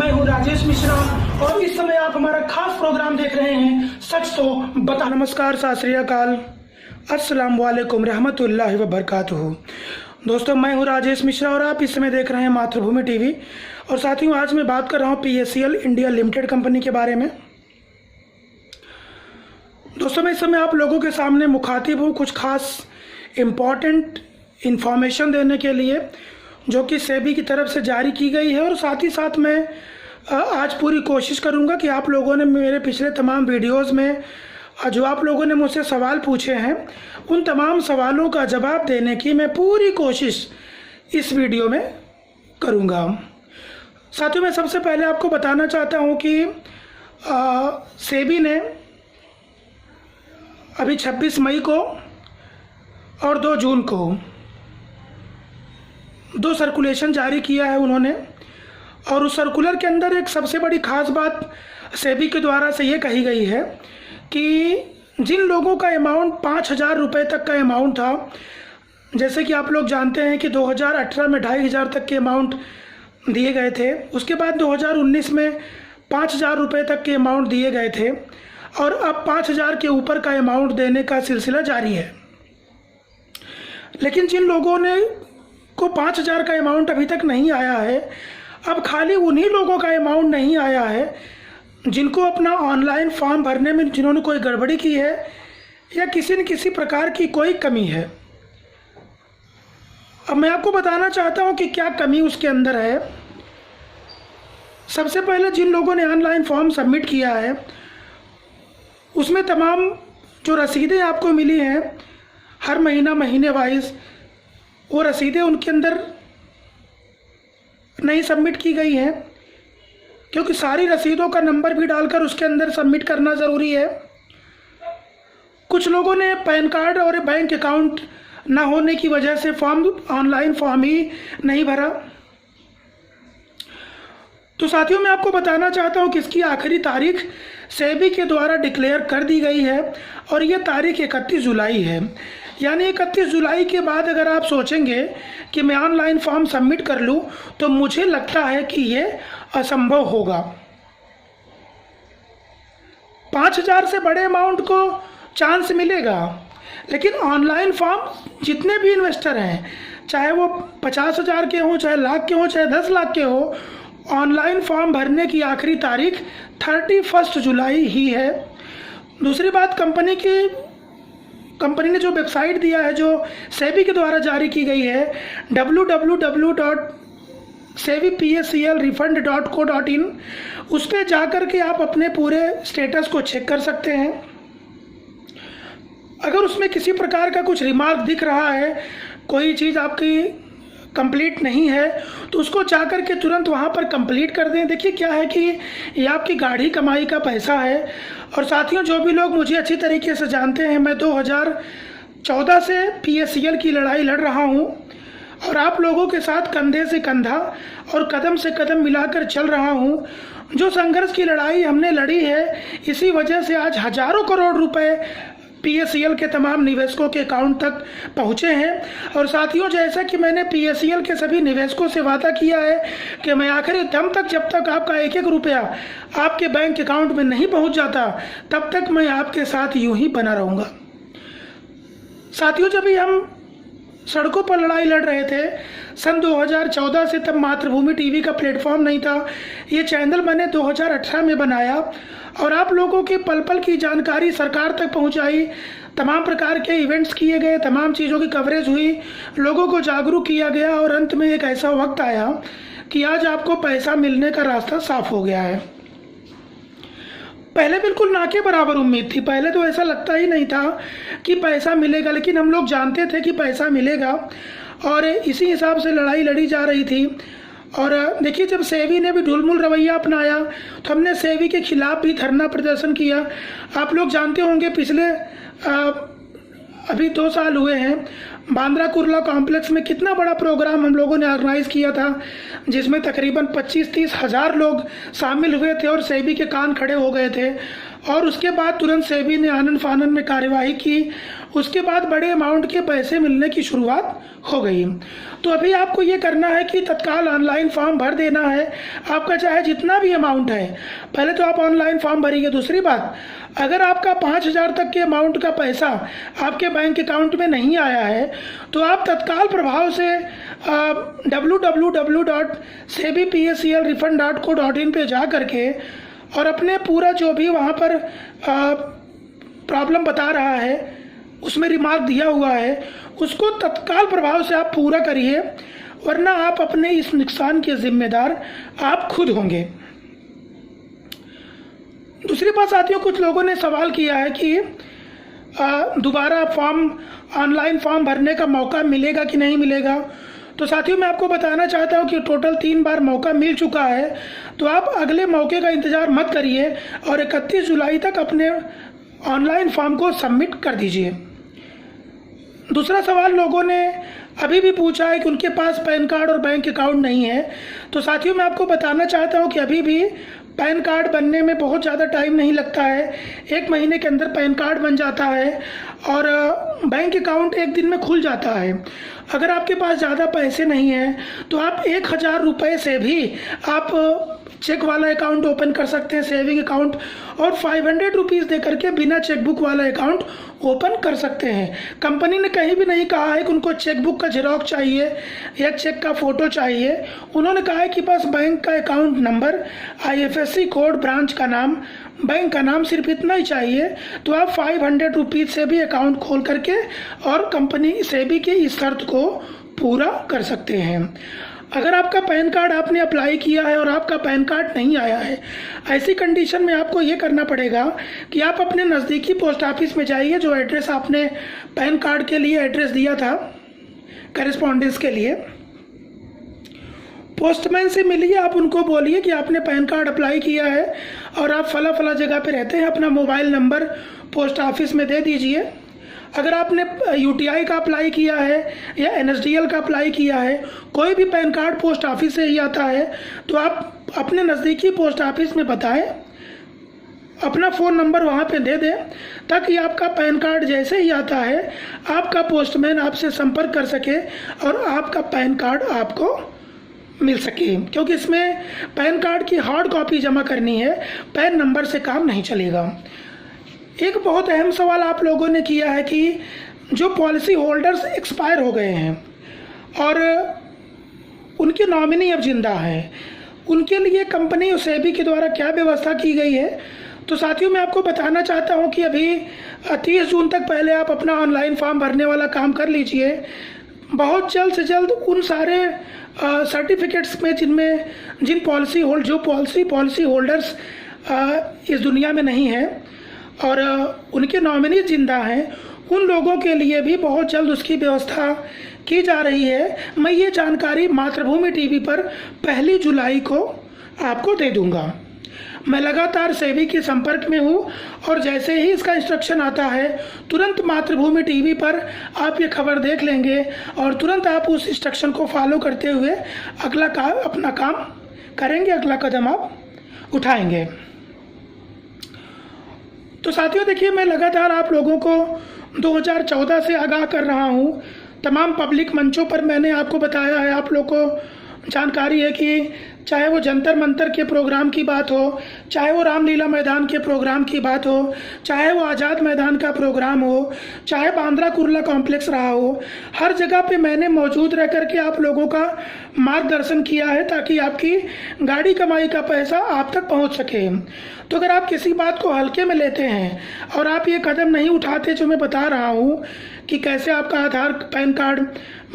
मैं हूं राजेश मिश्रा और इस समय आप हमारा खास प्रोग्राम देख रहे हैं सच तो बता। नमस्कार, सत श्री अकाल, अस्सलाम वालेकुम रहमतुल्लाहि व बरकातुहू। दोस्तों, मैं हूं राजेश मिश्रा और आप इस समय देख रहे हैं मातृभूमि टीवी। और साथियों, आज मैं बात कर रहा हूं PACL इंडिया लिमिटेड कंपनी के बारे में। दोस्तों, मैं इस समय आप लोगों के सामने मुखातिब हूं कुछ खास इम्पॉर्टेंट इंफॉर्मेशन देने के लिए जो कि सेबी की तरफ से जारी की गई है। और साथ ही साथ मैं आज पूरी कोशिश करूंगा कि आप लोगों ने मेरे पिछले तमाम वीडियोस में जो आप लोगों ने मुझसे सवाल पूछे हैं उन तमाम सवालों का जवाब देने की मैं पूरी कोशिश इस वीडियो में करूंगा। साथियों, मैं सबसे पहले आपको बताना चाहता हूं कि सेबी ने अभी 26 मई को और 2 जून को 2 सर्कुलेशन जारी किया है उन्होंने। और उस सर्कुलर के अंदर एक सबसे बड़ी खास बात सेबी के द्वारा से ये कही गई है कि जिन लोगों का अमाउंट 5,000 रुपये तक का अमाउंट था, जैसे कि आप लोग जानते हैं कि 2018 में 2,500 तक के अमाउंट दिए गए थे, उसके बाद 2019 में 5,000 रुपये तक के अमाउंट दिए गए थे और अब 5,000 के ऊपर का अमाउंट देने का सिलसिला जारी है। लेकिन जिन लोगों ने को 5,000 का अमाउंट अभी तक नहीं आया है, अब खाली उन्हीं लोगों का अमाउंट नहीं आया है जिनको अपना ऑनलाइन फॉर्म भरने में जिन्होंने कोई गड़बड़ी की है या किसी न किसी प्रकार की कोई कमी है। अब मैं आपको बताना चाहता हूं कि क्या कमी उसके अंदर है। सबसे पहले जिन लोगों ने ऑनलाइन फॉर्म सबमिट किया है उसमें तमाम जो रसीदें आपको मिली हैं हर महीने वाइज, वो रसीदें उनके अंदर नहीं सबमिट की गई हैं, क्योंकि सारी रसीदों का नंबर भी डालकर उसके अंदर सबमिट करना ज़रूरी है। कुछ लोगों ने पैन कार्ड और बैंक अकाउंट ना होने की वजह से ऑनलाइन फॉर्म ही नहीं भरा। तो साथियों, मैं आपको बताना चाहता हूं कि इसकी आखिरी तारीख सेबी के द्वारा डिक्लेयर कर दी गई है और ये तारीख 31 जुलाई है। यानी 31 जुलाई के बाद अगर आप सोचेंगे कि मैं ऑनलाइन फॉर्म सबमिट कर लूं तो मुझे लगता है कि ये असंभव होगा। 5,000 से बड़े अमाउंट को चांस मिलेगा, लेकिन ऑनलाइन फॉर्म जितने भी इन्वेस्टर हैं, चाहे वो 50,000 के हों, चाहे लाख के हों, चाहे 10 लाख के हों, ऑनलाइन फॉर्म भरने की आखिरी तारीख 31 जुलाई ही है। दूसरी बात, कंपनी ने जो वेबसाइट दिया है जो सेबी के द्वारा जारी की गई है www.sebipaclrefund.co.in, उस पर जाकर के आप अपने पूरे स्टेटस को चेक कर सकते हैं। अगर उसमें किसी प्रकार का कुछ रिमार्क दिख रहा है, कोई चीज़ आपकी कंप्लीट नहीं है, तो उसको जाकर के तुरंत वहाँ पर कंप्लीट कर दें। देखिए क्या है कि ये आपकी गाढ़ी कमाई का पैसा है। और साथियों, जो भी लोग मुझे अच्छी तरीके से जानते हैं, मैं 2014 से PACL की लड़ाई लड़ रहा हूँ और आप लोगों के साथ कंधे से कंधा और कदम से कदम मिलाकर चल रहा हूँ। जो संघर्ष की लड़ाई हमने लड़ी है, इसी वजह से आज हजारों करोड़ रुपए PACL के तमाम निवेशकों के अकाउंट तक पहुंचे हैं। और साथियों, जैसा कि मैंने PACL के सभी निवेशकों से वादा किया है कि मैं आखिरी दम तक, जब तक आपका एक एक रुपया आपके बैंक अकाउंट में नहीं पहुंच जाता, तब तक मैं आपके साथ यूं ही बना रहूँगा। साथियों, जब भी हम सड़कों पर लड़ाई लड़ रहे थे सन 2014 से, तब मातृभूमि टीवी का प्लेटफॉर्म नहीं था। ये चैनल मैंने 2018 में बनाया और आप लोगों के पल पल की जानकारी सरकार तक पहुंचाई। तमाम प्रकार के इवेंट्स किए गए, तमाम चीज़ों की कवरेज हुई, लोगों को जागरूक किया गया और अंत में एक ऐसा वक्त आया कि आज आपको पैसा मिलने का रास्ता साफ हो गया है। पहले बिल्कुल ना के बराबर उम्मीद थी। पहले तो ऐसा लगता ही नहीं था कि पैसा मिलेगा, लेकिन हम लोग जानते थे कि पैसा मिलेगा और इसी हिसाब से लड़ाई लड़ी जा रही थी। और देखिए, जब सेबी ने भी ढुलमुल रवैया अपनाया तो हमने सेबी के खिलाफ भी धरना प्रदर्शन किया। आप लोग जानते होंगे, पिछले अभी 2 साल हुए हैं, बांद्रा कुर्ला कॉम्प्लेक्स में कितना बड़ा प्रोग्राम हम लोगों ने ऑर्गेनाइज किया था, जिसमें तकरीबन 25-30 हज़ार लोग शामिल हुए थे और सेबी के कान खड़े हो गए थे। और उसके बाद तुरंत सेबी ने आनन फानन में कार्यवाही की। उसके बाद बड़े अमाउंट के पैसे मिलने की शुरुआत हो गई। तो अभी आपको ये करना है कि तत्काल ऑनलाइन फॉर्म भर देना है। आपका चाहे जितना भी अमाउंट है, पहले तो आप ऑनलाइन फॉर्म भरिए। दूसरी बात, अगर आपका 5,000 तक के अमाउंट का पैसा आपके बैंक अकाउंट में नहीं आया है तो आप तत्काल प्रभाव से www.sebipslrefund.co.in पे जा करके और अपने पूरा जो भी वहाँ पर प्रॉब्लम बता रहा है, उसमें रिमार्क दिया हुआ है, उसको तत्काल प्रभाव से आप पूरा करिए, वरना आप अपने इस नुकसान के जिम्मेदार आप खुद होंगे। दूसरी बात साथियों, कुछ लोगों ने सवाल किया है कि दोबारा ऑनलाइन फॉर्म भरने का मौका मिलेगा कि नहीं मिलेगा। तो साथियों, मैं आपको बताना चाहता हूं कि टोटल 3 बार मौका मिल चुका है, तो आप अगले मौके का इंतज़ार मत करिए और 31 जुलाई तक अपने ऑनलाइन फॉर्म को सबमिट कर दीजिए। दूसरा सवाल लोगों ने अभी भी पूछा है कि उनके पास पैन कार्ड और बैंक अकाउंट नहीं है। तो साथियों, मैं आपको बताना चाहता हूं कि अभी भी पैन कार्ड बनने में बहुत ज़्यादा टाइम नहीं लगता है। 1 महीने के अंदर पैन कार्ड बन जाता है और बैंक अकाउंट 1 दिन में खुल जाता है। अगर आपके पास ज़्यादा पैसे नहीं हैं तो आप 1,000 रुपये से भी आप चेक वाला अकाउंट ओपन कर सकते हैं, सेविंग अकाउंट, और 500 रुपीज़ दे करके बिना चेकबुक वाला अकाउंट ओपन कर सकते हैं। कंपनी ने कहीं भी नहीं कहा है कि उनको चेकबुक का झेरॉक्स चाहिए या चेक का फ़ोटो चाहिए। उन्होंने कहा है कि बस बैंक का account number, IFSC code, branch का नाम, बैंक का नाम, सिर्फ इतना ही चाहिए। तो आप 500 रुपीज़ से भी अकाउंट खोल करके और कंपनी सेबी की इस शर्त को पूरा कर सकते हैं। अगर आपका पैन कार्ड आपने अप्लाई किया है और आपका पैन कार्ड नहीं आया है, ऐसी कंडीशन में आपको ये करना पड़ेगा कि आप अपने नज़दीकी पोस्ट ऑफिस में जाइए। जो एड्रेस आपने पैन कार्ड के लिए एड्रेस दिया था करेस्पॉन्डेंस के लिए, पोस्टमैन से मिलिए। आप उनको बोलिए कि आपने पैन कार्ड अप्लाई किया है और आप फला फला जगह पे रहते हैं। अपना मोबाइल नंबर पोस्ट ऑफिस में दे दीजिए। अगर आपने UTI का अप्लाई किया है या NSDL का अप्लाई किया है, कोई भी पैन कार्ड पोस्ट ऑफिस से ही आता है, तो आप अपने नज़दीकी पोस्ट ऑफिस में बताएं, अपना फ़ोन नंबर वहाँ पे दे दें, ताकि आपका पैन कार्ड जैसे ही आता है आपका पोस्टमैन आपसे संपर्क कर सके और आपका पैन कार्ड आपको मिल सके। क्योंकि इसमें पैन कार्ड की हार्ड कॉपी जमा करनी है, पैन नंबर से काम नहीं चलेगा। एक बहुत अहम सवाल आप लोगों ने किया है कि जो पॉलिसी होल्डर्स एक्सपायर हो गए हैं और उनके नॉमिनी अब जिंदा हैं, उनके लिए कंपनी और सेबी के द्वारा क्या व्यवस्था की गई है। तो साथियों, मैं आपको बताना चाहता हूं कि अभी 30 जून तक पहले आप अपना ऑनलाइन फॉर्म भरने वाला काम कर लीजिए। बहुत जल्द से जल्द उन सारे सर्टिफिकेट्स में जिन पॉलिसी होल्डर्स इस दुनिया में नहीं है और उनके नॉमिनी जिंदा हैं, उन लोगों के लिए भी बहुत जल्द उसकी व्यवस्था की जा रही है। मैं ये जानकारी मातृभूमि टीवी पर 1 जुलाई को आपको दे दूंगा। मैं लगातार सेबी के संपर्क में हूँ और जैसे ही इसका इंस्ट्रक्शन आता है तुरंत मातृभूमि टीवी पर आप ये खबर देख लेंगे और तुरंत आप उस इंस्ट्रक्शन को फॉलो करते हुए अपना काम करेंगे, अगला कदम आप उठाएंगे। तो साथियों देखिए, मैं लगातार आप लोगों को 2014 से आगाह कर रहा हूँ। तमाम पब्लिक मंचों पर मैंने आपको बताया है, आप लोग को जानकारी है कि चाहे वो जंतर मंतर के प्रोग्राम की बात हो, चाहे वो रामलीला मैदान के प्रोग्राम की बात हो, चाहे वो आज़ाद मैदान का प्रोग्राम हो, चाहे बांद्रा कुर्ला कॉम्प्लेक्स रहा हो, हर जगह पे मैंने मौजूद रह करके आप लोगों का मार्गदर्शन किया है ताकि आपकी गाड़ी कमाई का पैसा आप तक पहुंच सके। तो अगर आप किसी बात को हल्के में लेते हैं और आप ये कदम नहीं उठाते जो मैं बता रहा हूँ कि कैसे आपका आधार, पैन कार्ड,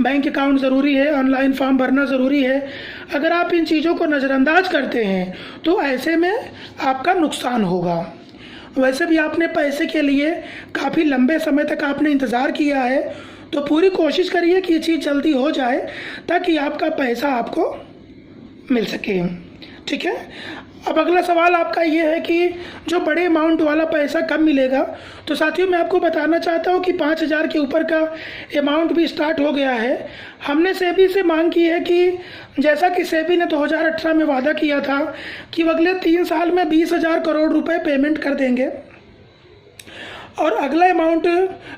बैंक अकाउंट ज़रूरी है, ऑनलाइन फॉर्म भरना ज़रूरी है, अगर आप इन चीज़ों को नज़रअंदाज करते हैं तो ऐसे में आपका नुकसान होगा। वैसे भी आपने पैसे के लिए काफ़ी लंबे समय तक आपने इंतज़ार किया है, तो पूरी कोशिश करिए कि ये चीज़ जल्दी हो जाए ताकि आपका पैसा आपको मिल सके। ठीक है। अब अगला सवाल आपका ये है कि जो बड़े अमाउंट वाला पैसा कब मिलेगा। तो साथियों मैं आपको बताना चाहता हूँ कि 5,000 के ऊपर का अमाउंट भी स्टार्ट हो गया है। हमने सेबी से मांग की है कि जैसा कि सेबी ने 2018 में वादा किया था कि वो अगले 3 साल में 20,000 करोड़ रुपए पेमेंट कर देंगे और अगला अमाउंट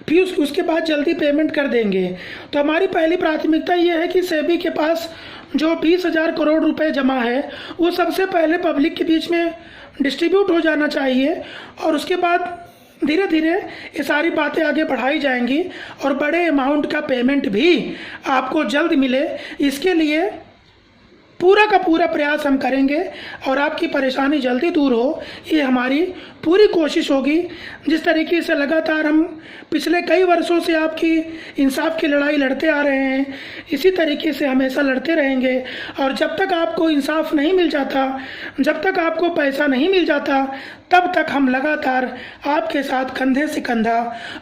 भी उसके बाद जल्दी पेमेंट कर देंगे। तो हमारी पहली प्राथमिकता ये है कि सेबी के पास जो 20,000 करोड़ रुपए जमा है वो सबसे पहले पब्लिक के बीच में डिस्ट्रीब्यूट हो जाना चाहिए और उसके बाद धीरे धीरे ये सारी बातें आगे बढ़ाई जाएंगी और बड़े अमाउंट का पेमेंट भी आपको जल्द मिले, इसके लिए पूरा का पूरा प्रयास हम करेंगे और आपकी परेशानी जल्दी दूर हो, ये हमारी पूरी कोशिश होगी। जिस तरीके से लगातार हम पिछले कई वर्षों से आपकी इंसाफ की लड़ाई लड़ते आ रहे हैं, इसी तरीके से हमेशा लड़ते रहेंगे और जब तक आपको इंसाफ नहीं मिल जाता, जब तक आपको पैसा नहीं मिल जाता, तब तक हम लगातार आपके साथ कंधे से कंधा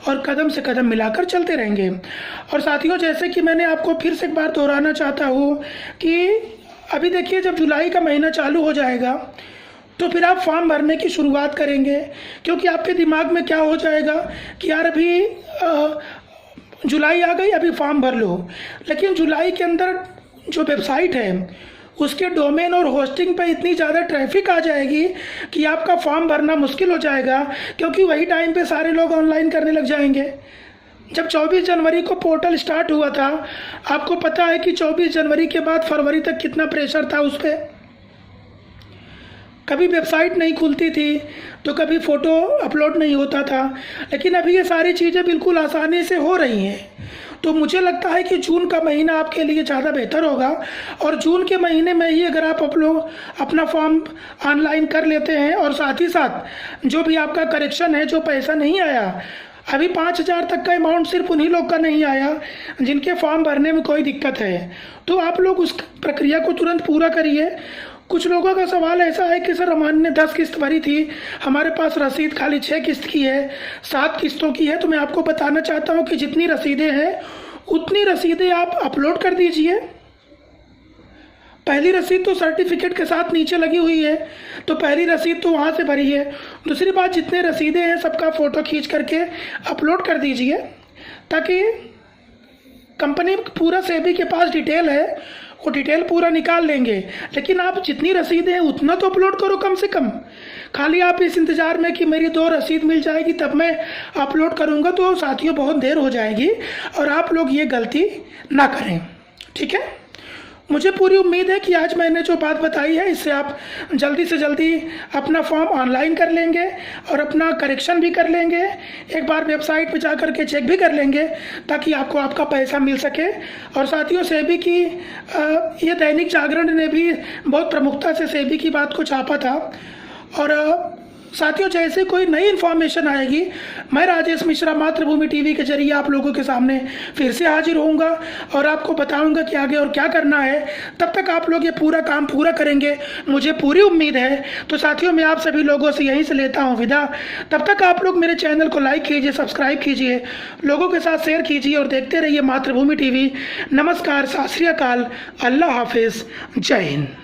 और कदम से कदम मिलाकर चलते रहेंगे। और साथियों, जैसे कि मैंने आपको फिर से एक बार दोहराना चाहता हूँ कि अभी देखिए, जब जुलाई का महीना चालू हो जाएगा तो फिर आप फॉर्म भरने की शुरुआत करेंगे, क्योंकि आपके दिमाग में क्या हो जाएगा कि यार अभी जुलाई आ गई, अभी फॉर्म भर लो। लेकिन जुलाई के अंदर जो वेबसाइट है उसके डोमेन और होस्टिंग पे इतनी ज़्यादा ट्रैफिक आ जाएगी कि आपका फॉर्म भरना मुश्किल हो जाएगा, क्योंकि वही टाइम पे सारे लोग ऑनलाइन करने लग जाएंगे। जब 24 जनवरी को पोर्टल स्टार्ट हुआ था, आपको पता है कि 24 जनवरी के बाद फरवरी तक कितना प्रेशर था उस पर। कभी वेबसाइट नहीं खुलती थी तो कभी फ़ोटो अपलोड नहीं होता था, लेकिन अभी ये सारी चीज़ें बिल्कुल आसानी से हो रही हैं। तो मुझे लगता है कि जून का महीना आपके लिए ज़्यादा बेहतर होगा और जून के महीने में ही अगर आप अपना फॉर्म ऑनलाइन कर लेते हैं और साथ ही साथ जो भी आपका करेक्शन है, जो पैसा नहीं आया, अभी 5,000 तक का अमाउंट सिर्फ उन्हीं लोग का नहीं आया जिनके फॉर्म भरने में कोई दिक्कत है, तो आप लोग उस प्रक्रिया को तुरंत पूरा करिए। कुछ लोगों का सवाल ऐसा है कि सर हमने 10 किस्त भरी थी, हमारे पास रसीद खाली 6 किस्त की है, 7 किस्तों की है। तो मैं आपको बताना चाहता हूँ कि जितनी रसीदें हैं उतनी रसीदें आप अपलोड कर दीजिए। पहली रसीद तो सर्टिफिकेट के साथ नीचे लगी हुई है, तो पहली रसीद तो वहाँ से भरी है। दूसरी बात, जितने रसीदें हैं सबका फ़ोटो खींच करके अपलोड कर दीजिए, ताकि कंपनी पूरा सेबी के पास डिटेल है, वो डिटेल पूरा निकाल लेंगे। लेकिन आप जितनी रसीदें हैं उतना तो अपलोड करो कम से कम। खाली आप इस इंतज़ार में कि मेरी 2 रसीद मिल जाएगी तब मैं अपलोड करूँगा, तो साथियों बहुत देर हो जाएगी और आप लोग ये गलती ना करें, ठीक है। मुझे पूरी उम्मीद है कि आज मैंने जो बात बताई है इससे आप जल्दी से जल्दी अपना फॉर्म ऑनलाइन कर लेंगे और अपना करेक्शन भी कर लेंगे। एक बार वेबसाइट पर जा कर के चेक भी कर लेंगे ताकि आपको आपका पैसा मिल सके। और साथियों, सेबी की ये दैनिक जागरण ने भी बहुत प्रमुखता से सेबी की बात को छापा था। और साथियों, जैसे कोई नई इन्फॉर्मेशन आएगी, मैं राजेश मिश्रा मातृभूमि टीवी के जरिए आप लोगों के सामने फिर से हाजिर होऊंगा और आपको बताऊंगा कि आगे और क्या करना है। तब तक आप लोग ये पूरा काम पूरा करेंगे, मुझे पूरी उम्मीद है। तो साथियों, मैं आप सभी लोगों से यहीं से लेता हूँ विदा। तब तक आप लोग मेरे चैनल को लाइक कीजिए, सब्सक्राइब कीजिए, लोगों के साथ शेयर कीजिए और देखते रहिए मातृभूमि टीवी। नमस्कार, सत श्री अकाल, अल्लाह हाफिज़, जय हिंद।